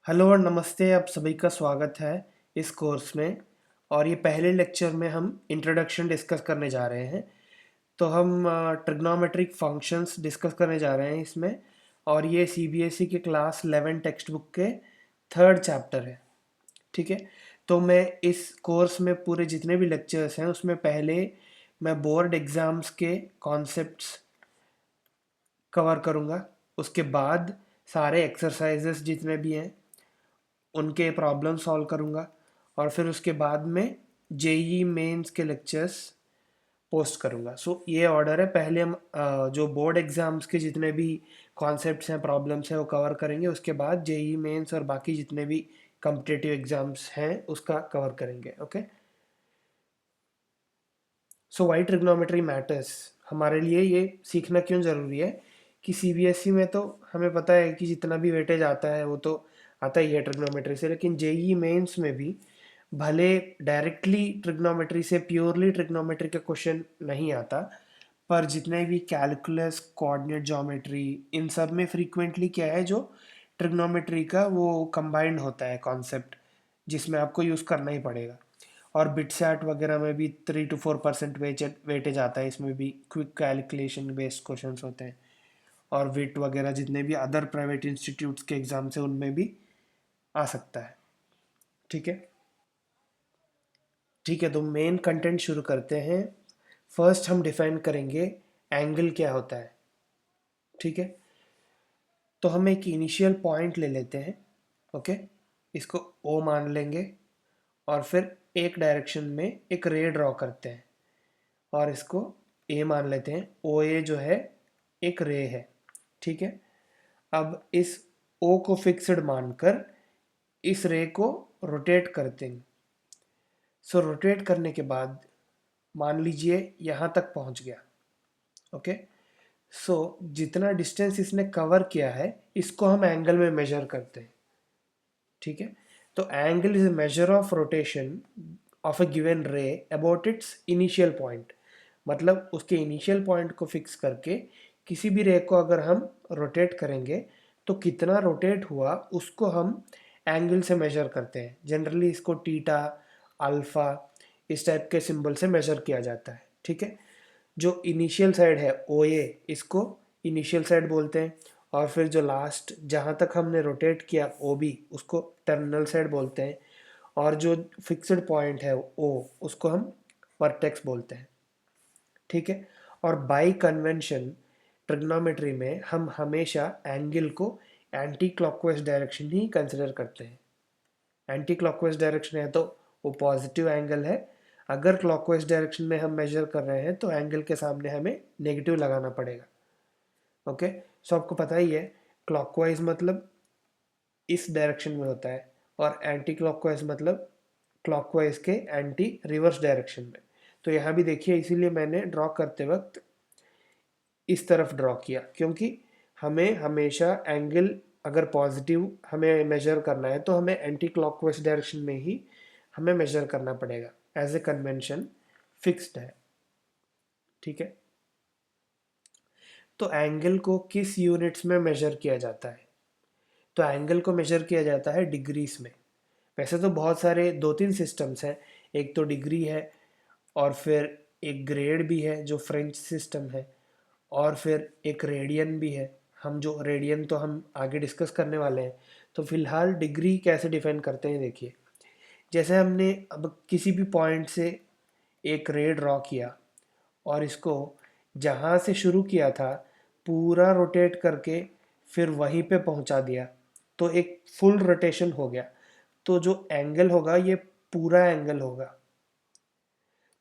Hello और नमस्ते, आप सभी का स्वागत है इस कोर्स में। और ये पहले लेक्चर में हम इंट्रोडक्शन डिस्कस करने जा रहे हैं। तो हम ट्रिग्नोमेट्रिक फंक्शंस डिस्कस करने जा रहे हैं इसमें। और ये सीबीएसई के क्लास 11 टेक्स्ट बुक के थर्ड चैप्टर है। ठीक है। तो मैं इस कोर्स में पूरे जितने भी लेक्चर्स हैं उसमें पहले मैं बोर्ड एग्ज़ाम्स के कॉन्सेप्ट्स कवर करूँगा। उसके बाद सारे एक्सरसाइजेस जितने भी हैं उनके प्रॉब्लम सॉल्व करूँगा। और फिर उसके बाद में जेई मेंस के लेक्चर्स पोस्ट करूँगा। सो ये ऑर्डर है। पहले हम जो बोर्ड एग्ज़ाम्स के जितने भी कॉन्सेप्ट्स हैं, प्रॉब्लम्स हैं, वो कवर करेंगे। उसके बाद जेई मेंस और बाकी जितने भी कॉम्पिटिटिव एग्ज़ाम्स हैं उसका कवर करेंगे। ओके। सो वाई ट्रिग्नोमेट्री मैटर्स, हमारे लिए ये सीखना क्यों ज़रूरी है कि सीबीएसई में तो हमें पता है कि जितना भी वेटेज आता है वो तो आता ही है ट्रिग्नोमेट्री से, लेकिन जेई मेंस में भी भले डायरेक्टली ट्रिग्नोमेट्री से प्योरली ट्रिग्नोमेट्री का क्वेश्चन नहीं आता, पर जितने भी कैलकुलस, कोऑर्डिनेट ज्योमेट्री, इन सब में फ्रीक्वेंटली क्या है जो ट्रिग्नोमेट्री का वो कंबाइंड होता है कॉन्सेप्ट, जिसमें आपको यूज़ करना ही पड़ेगा। और बिटसैट वगैरह में भी 3 to 4% वेटेज आता है। इसमें भी क्विक कैलकुलेशन बेस्ड क्वेश्चंस होते हैं। और विट वगैरह जितने भी अदर प्राइवेट इंस्टीट्यूट्स के एग्जाम्स हैं उनमें भी आ सकता है। ठीक है। ठीक है, तो मेन कंटेंट शुरू करते हैं। फर्स्ट हम डिफाइन करेंगे एंगल क्या होता है। ठीक है। तो हम एक इनिशियल पॉइंट ले लेते हैं। ओके। इसको ओ मान लेंगे। और फिर एक डायरेक्शन में एक रे ड्रॉ करते हैं और इसको ए मान लेते हैं। ओ ए जो है एक रे है। ठीक है। अब इस ओ को फिक्स्ड मानकर इस रे को रोटेट करते हैं। सो रोटेट करने के बाद मान लीजिए यहाँ तक पहुँच गया। ओके। सो जितना डिस्टेंस इसने कवर किया है इसको हम एंगल में मेजर करते हैं। ठीक है। तो angle is a measure of rotation of a given रे अबाउट इट्स इनिशियल पॉइंट। मतलब उसके इनिशियल पॉइंट को फिक्स करके किसी भी रे को अगर हम रोटेट करेंगे तो कितना रोटेट हुआ उसको हम एंगल से मेजर करते हैं। जनरली इसको टीटा, अल्फा, इस टाइप के सिंबल से मेजर किया जाता है। ठीक है। जो इनिशियल साइड है ओ ए, इसको इनिशियल साइड बोलते हैं। और फिर जो लास्ट जहाँ तक हमने रोटेट किया ओ बी, उसको टर्मिनल साइड बोलते हैं। और जो फिक्स्ड पॉइंट है ओ, उसको हम वर्टेक्स बोलते हैं। ठीक है। और बाई कन्वेंशन ट्रिग्नोमेट्री में हम हमेशा एंगल को एंटी क्लॉकवाइज डायरेक्शन ही कंसिडर करते हैं। एंटी क्लॉकवाइज डायरेक्शन है तो वो पॉजिटिव एंगल है। अगर क्लॉकवाइज डायरेक्शन में हम मेजर कर रहे हैं तो एंगल के सामने हमें नेगेटिव लगाना पड़ेगा। ओके। सो आपको पता ही है क्लॉकवाइज मतलब इस डायरेक्शन में होता है और एंटी क्लॉकवाइज मतलब क्लॉकवाइज के एंटी रिवर्स डायरेक्शन में। तो यहाँ भी देखिए, इसीलिए मैंने ड्रॉ करते वक्त इस तरफ ड्रॉ किया, क्योंकि हमें हमेशा एंगल अगर पॉजिटिव हमें मेजर करना है तो हमें एंटी क्लॉकवाइज डायरेक्शन में ही हमें मेजर करना पड़ेगा। एज ए कन्वेंशन फिक्स्ड है। ठीक है। तो एंगल को किस यूनिट्स में मेजर किया जाता है? तो एंगल को मेजर किया जाता है डिग्रीज में। वैसे तो बहुत सारे 2-3 सिस्टम्स हैं। एक तो डिग्री है और फिर एक ग्रेड भी है जो फ्रेंच सिस्टम है, और फिर एक रेडियन भी है। हम जो रेडियन तो हम आगे डिस्कस करने वाले हैं। तो फिलहाल डिग्री कैसे डिफाइन करते हैं देखिए। जैसे हमने अब किसी भी पॉइंट से एक रे ड्रॉ किया और इसको जहाँ से शुरू किया था पूरा रोटेट करके फिर वहीं पे पहुँचा दिया, तो एक फुल रोटेशन हो गया। तो जो एंगल होगा ये पूरा एंगल होगा।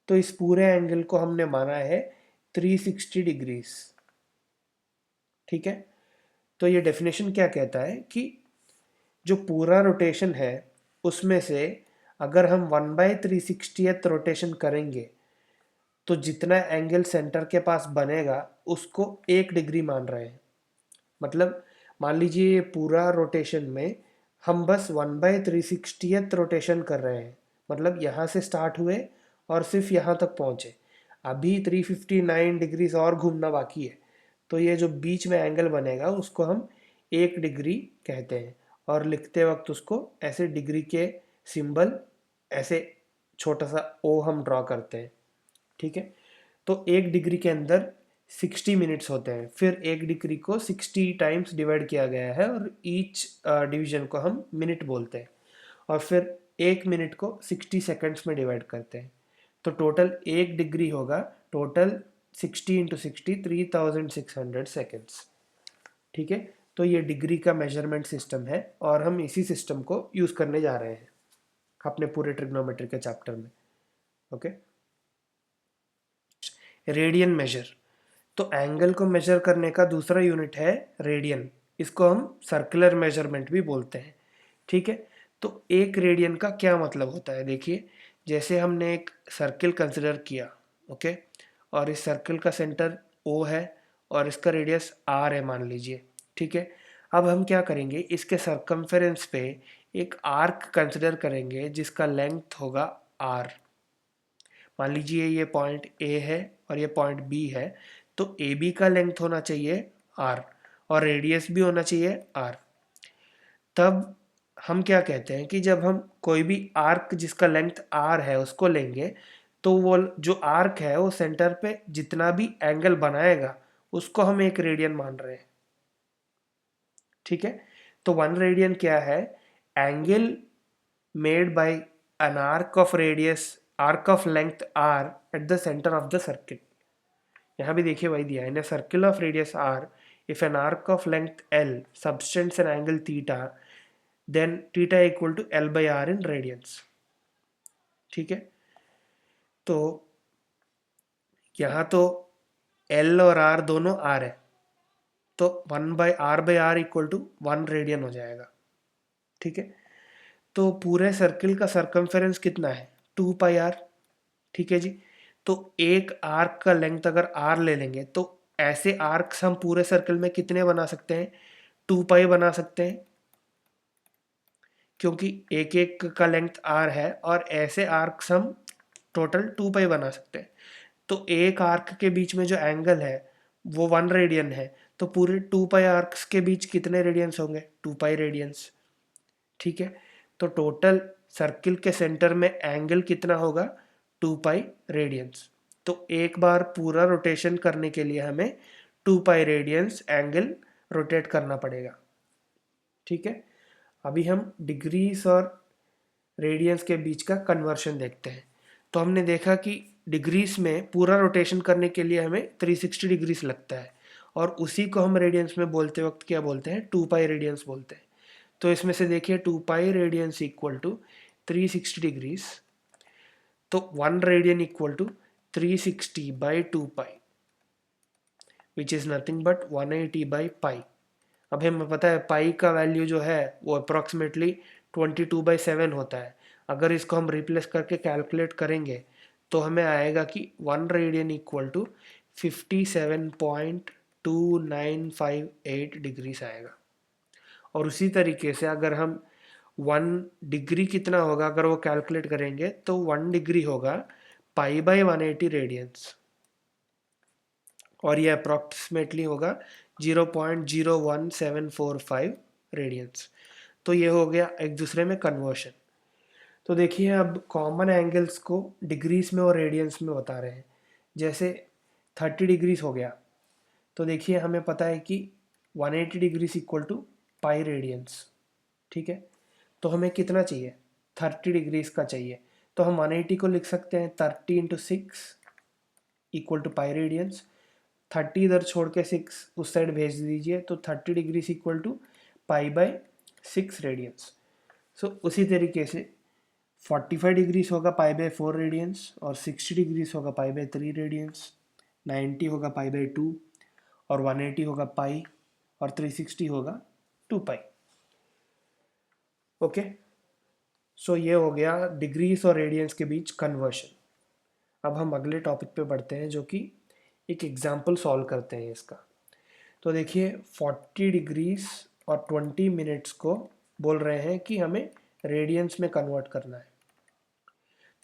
तो इस पूरे एंगल को हमने माना है 360 डिग्रीज। ठीक है। तो ये डेफिनेशन क्या कहता है कि जो पूरा रोटेशन है उसमें से अगर हम 1/360th रोटेशन करेंगे तो जितना एंगल सेंटर के पास बनेगा उसको 1 डिग्री मान रहे हैं। मतलब मान लीजिए ये पूरा रोटेशन में हम बस 1/360th रोटेशन कर रहे हैं। मतलब यहाँ से स्टार्ट हुए और सिर्फ यहाँ तक पहुँचे। अभी 359 डिग्रीज और घूमना बाकी है। तो ये जो बीच में एंगल बनेगा उसको हम 1 डिग्री कहते हैं। और लिखते वक्त उसको ऐसे डिग्री के सिंबल ऐसे छोटा सा ओ हम ड्रॉ करते हैं, ठीक है। तो 1 डिग्री के अंदर 60 मिनट्स होते हैं, फिर 1 डिग्री को 60 टाइम्स डिवाइड किया गया है और ईच डिवीजन को हम मिनट बोलते हैं, और फिर 1 मिनट को 60 सेकंड्स में डिवाइड करते हैं। तो टोटल 1 डिग्री होगा, टोटल 60 इंटू 60 3600 सेकेंड्स, ठीक है। तो ये डिग्री का मेजरमेंट सिस्टम है और हम इसी सिस्टम को यूज़ करने जा रहे हैं अपने पूरे ट्रिग्नोमेट्री के चैप्टर में, ओके। रेडियन मेजर, तो एंगल को मेजर करने का दूसरा यूनिट है रेडियन, इसको हम सर्कुलर मेजरमेंट भी बोलते हैं, ठीक है। तो एक रेडियन का क्या मतलब होता है, देखिए जैसे हमने एक सर्किल कंसिडर किया, ओके, और इस सर्किल का सेंटर ओ है और इसका रेडियस आर है मान लीजिए, ठीक है। अब हम क्या करेंगे, इसके सरकमफेरेंस पे एक आर्क कंसिडर करेंगे जिसका लेंथ होगा आर। मान लीजिए ये पॉइंट ए है और ये पॉइंट बी है, तो ए बी का लेंथ होना चाहिए आर और रेडियस भी होना चाहिए आर। तब हम क्या कहते हैं कि जब हम कोई भी आर्क जिसका लेंथ आर है उसको लेंगे, तो वो जो आर्क है वो सेंटर पे जितना भी एंगल बनाएगा उसको हम एक रेडियन मान रहे हैं, ठीक है। तो 1 रेडियन क्या है, angle made by an arc of length r at the center of the circle। यहाँ भी देखिए वही दिया है, in a circle of radius r if an arc of length l subtends an angle theta then theta equal to l by r in radians, ठीक है। तो यहाँ तो l और r दोनों r है, तो 1/r इक्वल टू 1 रेडियन हो जाएगा, ठीक है। तो पूरे सर्किल का सरकमफेरेंस कितना है, 2πr, ठीक है जी। तो एक आर्क का लेंथ अगर r ले लेंगे तो ऐसे आर्क्स हम पूरे सर्कल में कितने बना सकते हैं, 2π बना सकते हैं, क्योंकि एक एक का लेंथ r है और ऐसे आर्क्स हम टोटल 2π बना सकते हैं। तो एक आर्क के बीच में जो एंगल है वो 1 रेडियन है, तो पूरे 2π आर्क्स के बीच कितने रेडियंस होंगे, 2π रेडियंस, ठीक है। तो टोटल सर्किल के सेंटर में एंगल कितना होगा, 2π रेडियंस। तो एक बार पूरा रोटेशन करने के लिए हमें 2π रेडियंस एंगल रोटेट करना पड़ेगा, ठीक है। अभी हम डिग्रीज और रेडियंस के बीच का कन्वर्शन देखते हैं। तो हमने देखा कि डिग्रीज में पूरा रोटेशन करने के लिए हमें 360 डिग्रीज लगता है, और उसी को हम रेडियंस में बोलते वक्त क्या बोलते हैं, 2π रेडियंस बोलते हैं। तो इसमें से देखिए 2π रेडियंस इक्वल टू 360 डिग्रीज, तो 1 radian equal to 360/2π which is nothing but 180/π। अब हमें पता है पाई का वैल्यू जो है वो अप्रॉक्सीमेटली 22/7 होता है। अगर इसको हम रिप्लेस करके कैलकुलेट करेंगे तो हमें आएगा कि 1 रेडियन इक्वल टू 57.2958 डिग्रीज आएगा। और उसी तरीके से अगर हम 1 डिग्री कितना होगा अगर वो कैलकुलेट करेंगे तो 1 डिग्री होगा π/180 रेडियंस, और ये अप्रॉक्सीमेटली होगा 0.01745 रेडियंस। तो ये हो गया एक दूसरे में कन्वर्शन। तो देखिए अब कॉमन एंगल्स को डिग्रीज में और रेडियंस में बता रहे हैं। जैसे 30 डिग्रीज हो गया, तो देखिए हमें पता है कि 180 degrees equal to pi radians, ठीक है। तो हमें कितना चाहिए, 30 डिग्रीज का चाहिए, तो हम 180 को लिख सकते हैं 30 into 6 equal to pi radians. 30 इधर छोड़ के 6 उस साइड भेज दीजिए, तो 30 डिग्रीज इक्वल टू π/6 रेडियंस। सो उसी तरीके से 45 डिग्रीज होगा π/4 रेडियंस, और 60 डिग्रीज होगा π/3 रेडियंस, 90 होगा π/2, और 180 होगा पाई, और 360 होगा 2π, ओके। सो ये हो गया डिग्रीज और रेडियंस के बीच कन्वर्शन। अब हम अगले टॉपिक पे बढ़ते हैं जो कि एक एग्जाम्पल सॉल्व करते हैं इसका। तो देखिए 40 डिग्रीज और 20 मिनट्स को बोल रहे हैं कि हमें रेडियंस में कन्वर्ट करना है।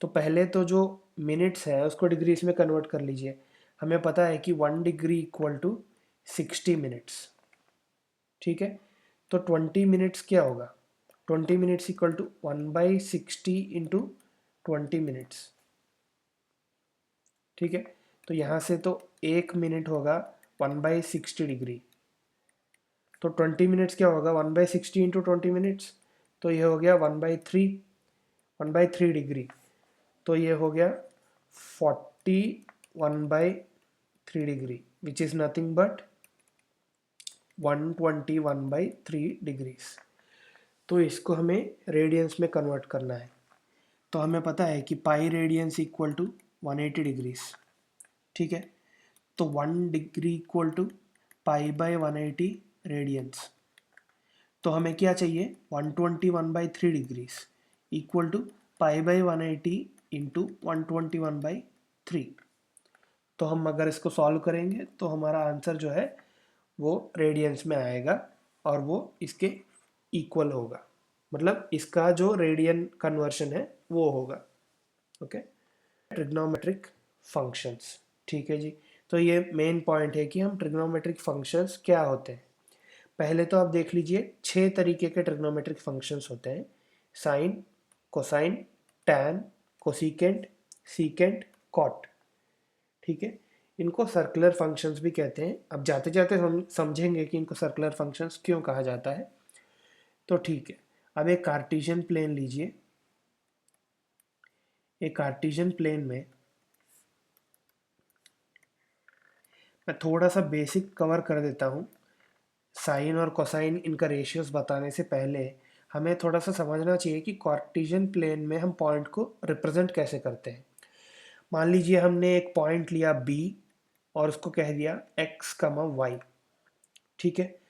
तो पहले तो जो मिनट्स है उसको डिग्रीज में कन्वर्ट कर लीजिए। हमें पता है कि 1 डिग्री इक्वल टू 60 मिनट्स, ठीक है। तो 20 मिनट्स क्या होगा, 20 minutes equal to 1/60 into 20 minutes, ठीक है। तो यहाँ से तो 1 मिनट होगा 1/60 डिग्री, तो 20 मिनट्स क्या होगा 1/60 इंटू 20 मिनट्स, तो ये हो गया 1/3 डिग्री, तो ये हो गया 41/3 degree which is nothing but 121/3 degrees. तो इसको हमें रेडियंस में कन्वर्ट करना है। तो हमें पता है कि pi radians equal to 180 degrees, ठीक है। तो 1 डिग्री इक्वल टू पाई/180 रेडियंस। तो हमें क्या चाहिए 121/3 डिग्रीज इक्वल टू पाई/180 इंटू 121/3। तो हम अगर इसको सॉल्व करेंगे तो हमारा आंसर जो है वो रेडियंस में आएगा और वो इसके इक्वल होगा, मतलब इसका जो रेडियन कन्वर्शन है वो होगा, ओके। ट्रिग्नोमेट्रिक फंक्शंस, ठीक है जी। तो ये मेन पॉइंट है कि हम ट्रिग्नोमेट्रिक फंक्शंस क्या होते हैं। पहले तो आप देख लीजिए 6 तरीके के ट्रिग्नोमेट्रिक फंक्शंस होते हैं, sine, cosine, tan, cosecant, secant, cot, ठीक है। इनको सर्कुलर फंक्शंस भी कहते हैं। अब जाते जाते हम समझेंगे कि इनको सर्कुलर फंक्शंस क्यों कहा जाता है। तो ठीक है, अब एक कार्टेशियन प्लेन लीजिए। एक कार्टेशियन प्लेन में मैं थोड़ा सा बेसिक कवर कर देता हूँ। साइन और कोसाइन इनका रेशियोज बताने से पहले हमें थोड़ा सा समझना चाहिए कि कार्टेशियन प्लेन में हम पॉइंट को रिप्रेजेंट कैसे करते हैं। मान लीजिए हमने एक पॉइंट लिया बी और उसको कह दिया एक्स कमा वाई, ठीक है।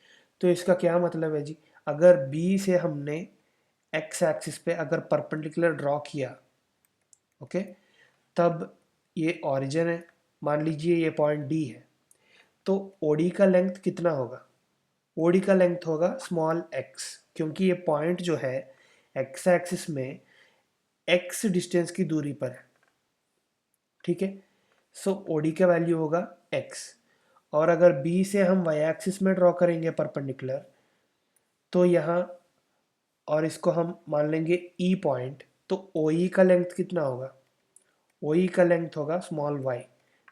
तो इसका क्या मतलब है जी, अगर बी से हमने एक्स एक्सिस पे अगर परपेंडिकुलर ड्रॉ किया, ओके, तब ये ओरिजिन है, मान लीजिए ये पॉइंट डी है, तो ओडी का लेंथ कितना होगा, ओडी का लेंथ होगा स्मॉल एक्स, क्योंकि ये पॉइंट जो है एक्स एक्सिस में एक्स डिस्टेंस की दूरी पर है, ठीक है। सो ओडी का वैल्यू होगा एक्स। और अगर बी से हम वाई एक्सिस में ड्रॉ करेंगे परपेंडिकुलर, तो यहाँ और इसको हम मान लेंगे ई पॉइंट, तो ओ ई का लेंथ कितना होगा, ओ ई का लेंथ होगा स्मॉल वाई,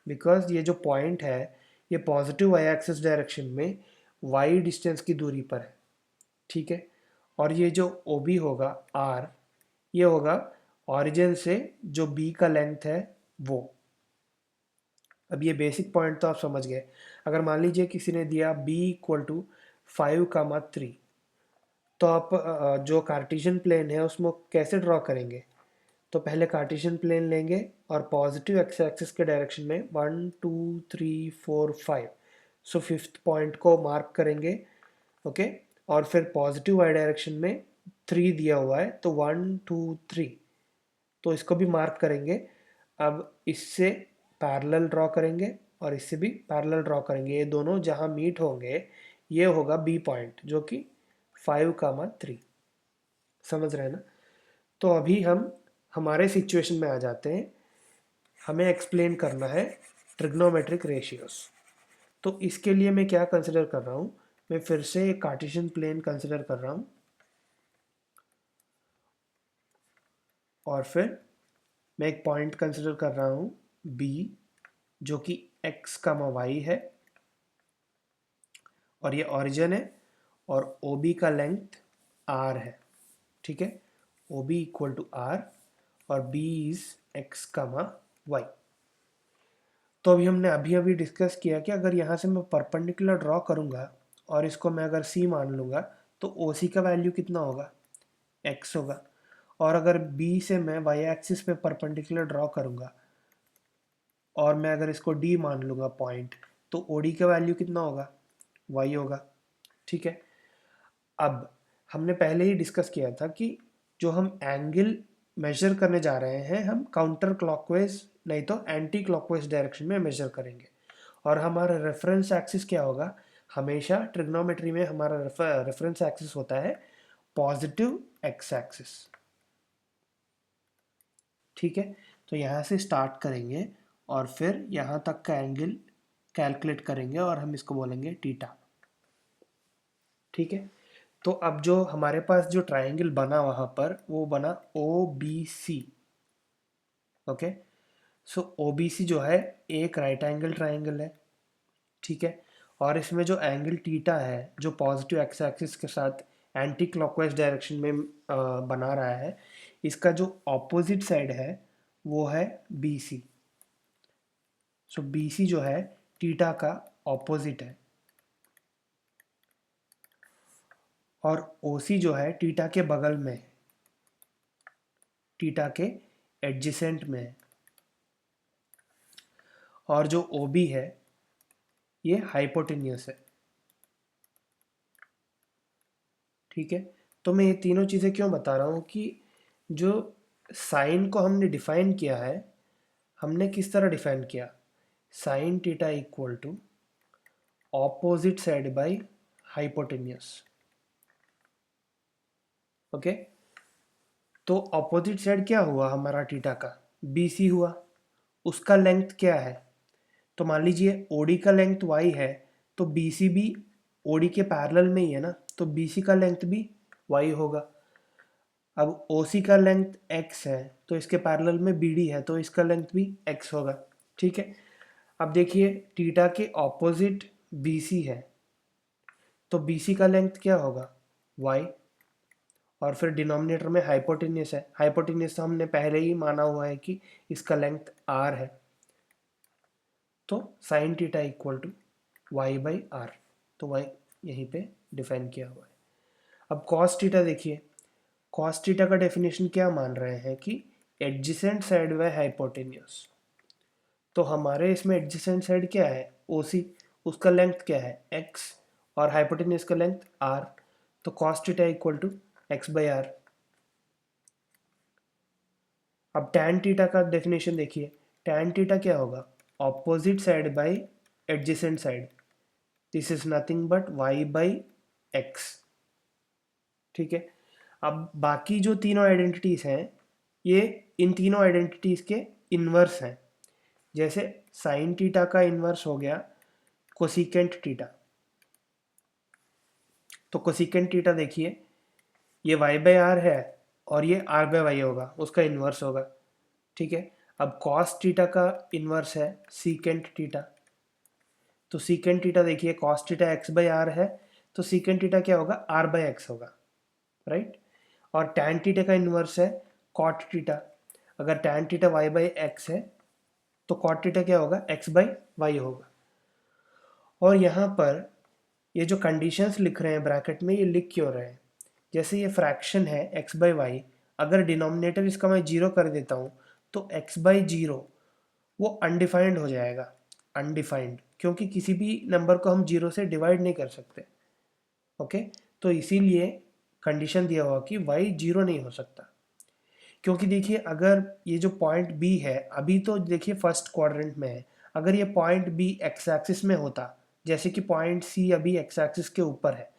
बिकॉज ये जो पॉइंट है ये पॉजिटिव वाई एक्सिस डायरेक्शन में वाई डिस्टेंस की दूरी पर है, ठीक है। और ये जो ओ बी होगा आर, ये होगा ऑरिजिन से जो बी का लेंथ है वो। अब ये बेसिक पॉइंट तो आप समझ गए। अगर मान लीजिए किसी ने दिया b इक्वल टू 5,3, तो आप जो कार्टेशियन प्लेन है उसमें कैसे ड्रॉ करेंगे। तो पहले कार्टेशियन प्लेन लेंगे और पॉजिटिव एक्स एक्सिस के डायरेक्शन में 1 2 3 4 5, सो फिफ्थ पॉइंट को मार्क करेंगे, ओके। और फिर पॉजिटिव वाई डायरेक्शन में 3 दिया हुआ है, तो 1 2 3, तो इसको भी मार्क करेंगे। अब इससे पैरेलल ड्रॉ करेंगे और इससे भी पैरेलल ड्रॉ करेंगे, ये दोनों जहाँ मीट होंगे ये होगा बी पॉइंट जो कि 5,3, समझ रहे हैं ना। तो अभी हम हमारे सिचुएशन में आ जाते हैं, हमें एक्सप्लेन करना है ट्रिग्नोमेट्रिक रेशियोज। तो इसके लिए मैं क्या कंसिडर कर रहा हूँ, मैं फिर से एक कार्टेशियन प्लेन कंसिडर कर रहा हूँ और फिर मैं एक पॉइंट कंसिडर कर रहा हूँ बी जो कि x कमा वाई है और ये ओरिजिन है और ओ बी का लेंथ r है, ठीक है। O B equal to R और b is x comma Y. तो अभी हमने अभी डिस्कस किया कि अगर यहाँ से मैं परपेंडिकुलर ड्रॉ करूँगा और इसको मैं अगर c मान लूँगा तो ओ सी का वैल्यू कितना होगा, x होगा। और अगर b से मैं y एक्सिस पे परपेंडिकुलर ड्रॉ करूँगा और मैं अगर इसको d मान लूँगा पॉइंट, तो ओ डी का वैल्यू कितना होगा, y होगा, ठीक है। अब हमने पहले ही डिस्कस किया था कि जो हम एंगल मेजर करने जा रहे हैं हम काउंटर क्लॉकवाइज नहीं तो एंटी क्लॉकवाइज डायरेक्शन में मेजर करेंगे। और हमारा रेफरेंस एक्सिस क्या होगा, हमेशा ट्रिग्नोमेट्री में हमारा रेफरेंस एक्सिस होता है पॉजिटिव एक्स एक्सिस, ठीक है। तो यहाँ से स्टार्ट करेंगे और फिर यहाँ तक का एंगल कैलकुलेट करेंगे और हम इसको बोलेंगे थीटा, ठीक है। तो अब जो हमारे पास जो ट्राइंगल बना वहाँ पर वो बना ओ बी सी। ओके, सो ओ बी सी जो है एक राइट एंगल ट्राइंगल है, ठीक है। और इसमें जो एंगल टीटा है जो पॉजिटिव एक्स एक्सिस के साथ एंटी क्लॉकवाइज डायरेक्शन में बना रहा है, इसका जो ऑपोजिट साइड है वो है बी सी। सो बी सी जो है टीटा का ऑपोजिट है, और ओ सी जो है टीटा के बगल में है, टीटा के एडजेसेंट में है। और जो ओ बी है ये हाइपोटेन्यूस है, ठीक है। तो मैं ये तीनों चीज़ें क्यों बता रहा हूँ कि जो साइन को हमने डिफाइन किया है, हमने किस तरह डिफाइन किया, sine theta equal to opposite side by hypotenuse. Okay, तो ऑपोजिट साइड क्या हुआ हमारा टीटा का, बी सी हुआ। उसका लेंथ क्या है, तो मान लीजिए ओडी का लेंथ वाई है, तो बी सी भी ओडी के पैरेलल में ही है ना, तो बी सी का लेंथ भी वाई होगा। अब ओ सी का लेंथ एक्स है, तो इसके पैरेलल में बी डी है, तो इसका लेंथ भी एक्स होगा, ठीक है। अब देखिए टीटा के ऑपोजिट बी सी है, तो बी सी का लेंथ क्या होगा, वाई। और फिर डिनोमिनेटर में हाइपोटेन्यूस है, हाइपोटेन्यूस तो हमने पहले ही माना हुआ है कि इसका लेंथ आर है, तो sine theta equal to Y by R, तो वाई यहीं पे डिफाइन किया हुआ है। अब कॉस टीटा देखिए, कॉस थीटा का डेफिनेशन क्या मान रहे हैं कि एडजेसेंट साइड बाय हाइपोटेन्यूस। तो हमारे इसमें एडजेसेंट साइड क्या है, ओ सी, उसका लेंथ क्या है एक्स, और हाइपोटेन्यूस का लेंथ आर, तो cos theta equal to X by R. अब टैन थीटा का डेफिनेशन देखिए, टैन थीटा क्या होगा, opposite side by adjacent side, this is nothing but Y by X, ठीक है। अब बाकी जो तीनों आइडेंटिटीज हैं ये इन तीनों आइडेंटिटीज के इन्वर्स हैं। जैसे साइन टीटा का इन्वर्स हो गया कोसिकेंट टीटा, तो कोसिकेंट टीटा देखिए ये वाई बाई आर है और ये आर बाई वाई होगा, उसका इन्वर्स होगा, ठीक है। अब कॉस टीटा का इन्वर्स है सीकेंट टीटा, तो सीकेंट टीटा देखिए cos theta X by R है, तो सीकेंट टीटा क्या होगा, आर बाई एक्स होगा, राइट। और टैन टीटा का इन्वर्स है कॉट टीटा, अगर tan theta Y by X है तो कॉट टीटा क्या होगा, एक्स बाई वाई होगा। और यहाँ पर ये जो कंडीशंस लिख रहे हैं ब्रैकेट में, ये लिख क्यों रहे हैं, जैसे ये फ्रैक्शन है एक्स बाई वाई, अगर डिनोमिनेटर इसका मैं जीरो कर देता हूँ तो एक्स बाई जीरो वो अनडिफाइंड हो जाएगा, अनडिफाइंड, क्योंकि किसी भी नंबर को हम जीरो से डिवाइड नहीं कर सकते। ओके, तो इसीलिए कंडीशन दिया हुआ कि वाई जीरो नहीं हो सकता। क्योंकि देखिए अगर ये जो पॉइंट बी है अभी तो देखिए फर्स्ट क्वाड्रेंट में है, अगर ये पॉइंट बी एक्स एक्सिस में होता, जैसे कि पॉइंट सी अभी एक्स एक्सिस के ऊपर है,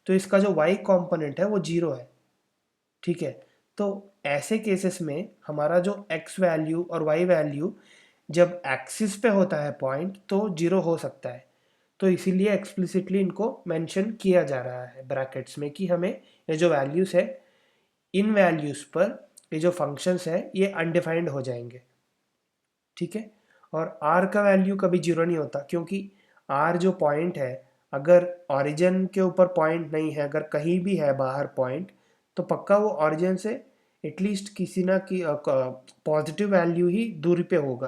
तो इसका जो वाई कंपोनेंट है वो जीरो है, ठीक है। तो ऐसे केसेस में हमारा जो एक्स वैल्यू और वाई वैल्यू जब एक्सिस पे होता है पॉइंट तो जीरो हो सकता है, तो इसीलिए एक्सप्लिसिटली इनको मेंशन किया जा रहा है ब्रैकेट्स में कि हमें ये जो वैल्यूज़ है इन वैल्यूज़ पर ये जो फंक्शंस है ये अनडिफाइंड हो जाएंगे, ठीक है। और आर का वैल्यू कभी जीरो नहीं होता, क्योंकि आर जो पॉइंट है अगर ओरिजिन के ऊपर पॉइंट नहीं है, अगर कहीं भी है बाहर पॉइंट, तो पक्का वो ओरिजिन से एटलीस्ट किसी ना कि पॉजिटिव वैल्यू ही दूरी पे होगा,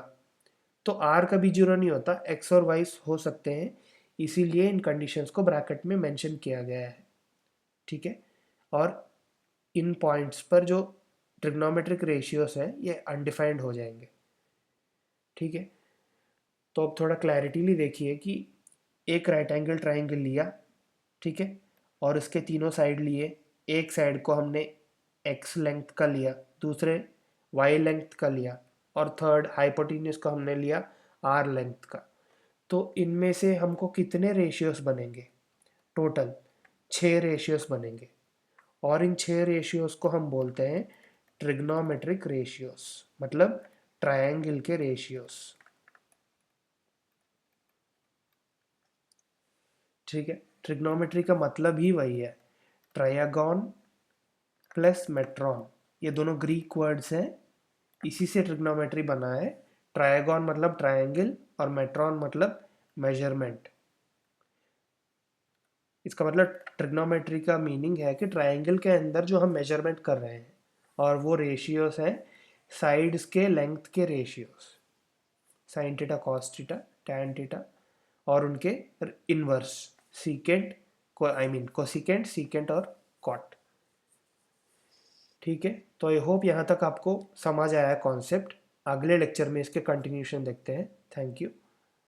तो आर कभी जीरो नहीं होता, एक्स और वाई हो सकते हैं, इसीलिए इन कंडीशंस को ब्रैकेट में मेंशन किया गया है, ठीक है। और इन पॉइंट्स पर जो ट्रिग्नोमेट्रिक रेशियोस हैं ये अनडिफाइंड हो जाएंगे, ठीक है। तो अब थोड़ा क्लैरिटीली देखिए कि एक राइट एंगल ट्राइंगल लिया, ठीक है, और उसके तीनों साइड लिए, एक साइड को हमने एक्स लेंथ का लिया, दूसरे वाई लेंथ का लिया, और थर्ड हाइपोटेन्यूस को हमने लिया आर लेंथ का। तो इनमें से हमको कितने रेशियोस बनेंगे, टोटल 6 रेशियोस बनेंगे, और इन 6 रेशियोस को हम बोलते हैं ट्रिग्नोमेट्रिक रेशियोस, मतलब ट्रायंगल के रेशियोस, ठीक है। ट्रिग्नोमेट्री का मतलब ही वही है, ट्रायगॉन प्लस मेट्रॉन, ये दोनों ग्रीक वर्ड्स हैं, इसी से ट्रिग्नोमेट्री बना है। ट्रायगॉन मतलब ट्रायंगल और मेट्रॉन मतलब मेजरमेंट। इसका मतलब ट्रिग्नोमेट्री का मीनिंग है कि ट्रायंगल के अंदर जो हम मेजरमेंट कर रहे हैं और वो रेशियोस हैं साइड्स के लेंथ के ratios, sine theta cos theta tan theta, और उनके इनवर्स सीकेंट को आई मीन कोसिकेंट सीकेंट और कॉट। ठीक है, तो आई होप यहाँ तक आपको समझ आया कॉन्सेप्ट। अगले लेक्चर में इसके कंटिन्यूशन देखते हैं। Thank you.